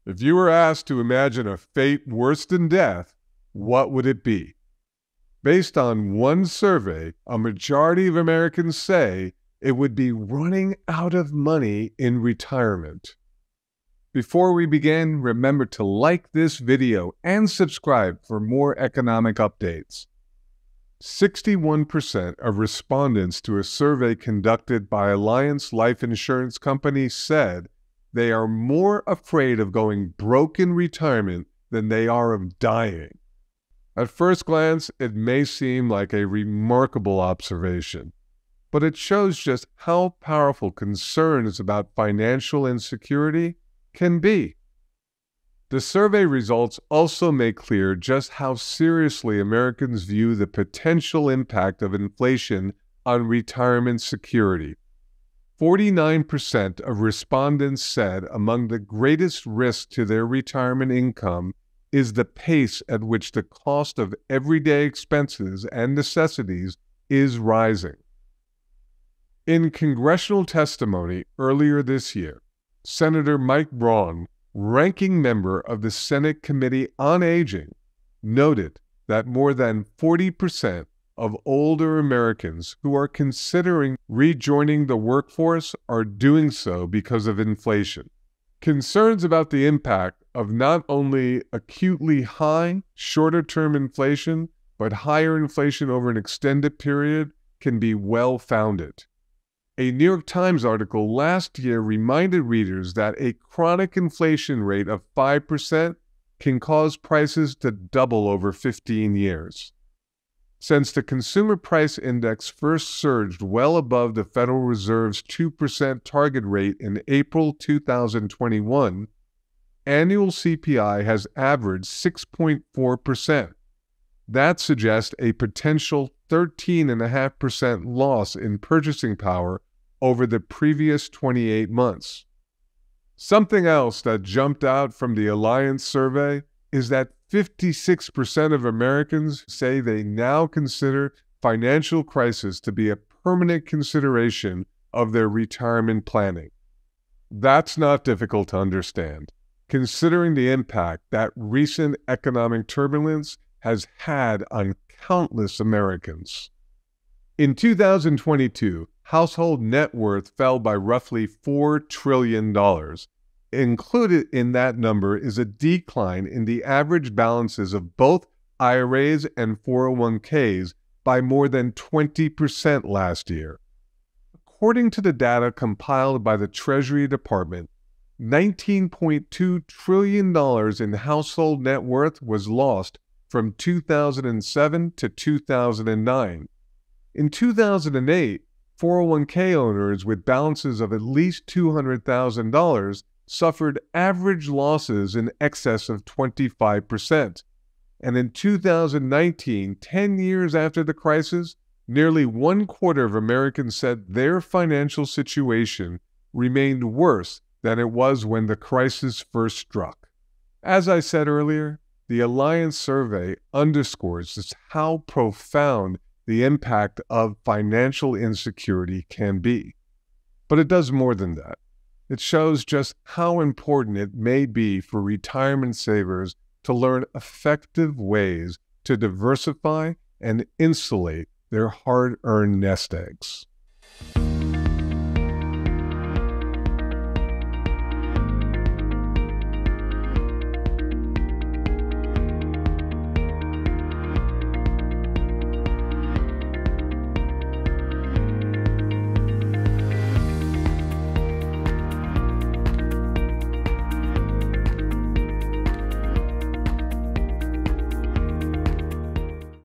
If you were asked to imagine a fate worse than death, what would it be? Based on one survey, a majority of Americans say it would be running out of money in retirement. Before we begin, remember to like this video and subscribe for more economic updates. 61% of respondents to a survey conducted by Alliance Life Insurance Company said they are more afraid of going broke in retirement than they are of dying. At first glance, it may seem like a remarkable observation, but it shows just how powerful concerns about financial insecurity can be. The survey results also make clear just how seriously Americans view the potential impact of inflation on retirement security. 49% of respondents said among the greatest risks to their retirement income is the pace at which the cost of everyday expenses and necessities is rising. In congressional testimony earlier this year, Senator Mike Braun, ranking member of the Senate Committee on Aging, noted that more than 40% of older Americans who are considering rejoining the workforce are doing so because of inflation. Concerns about the impact of not only acutely high, shorter-term inflation, but higher inflation over an extended period can be well-founded. A New York Times article last year reminded readers that a chronic inflation rate of 5% can cause prices to double over 15 years. Since the Consumer Price Index first surged well above the Federal Reserve's 2% target rate in April 2021, annual CPI has averaged 6.4%. That suggests a potential 13.5% loss in purchasing power over the previous 28 months. Something else that jumped out from the Alliance survey is that 56% of Americans say they now consider financial crisis to be a permanent consideration of their retirement planning. That's not difficult to understand, considering the impact that recent economic turbulence has had on countless Americans. In 2022, household net worth fell by roughly $4 trillion. Included in that number is a decline in the average balances of both IRAs and 401ks by more than 20% last year. According to the data compiled by the Treasury Department, $19.2 trillion in household net worth was lost from 2007 to 2009. In 2008, 401k owners with balances of at least $200,000 suffered average losses in excess of 25%. And in 2019, 10 years after the crisis, nearly 1/4 of Americans said their financial situation remained worse than it was when the crisis first struck. As I said earlier, the Alliance survey underscores just how profound the impact of financial insecurity can be. But it does more than that. It shows just how important it may be for retirement savers to learn effective ways to diversify and insulate their hard-earned nest eggs.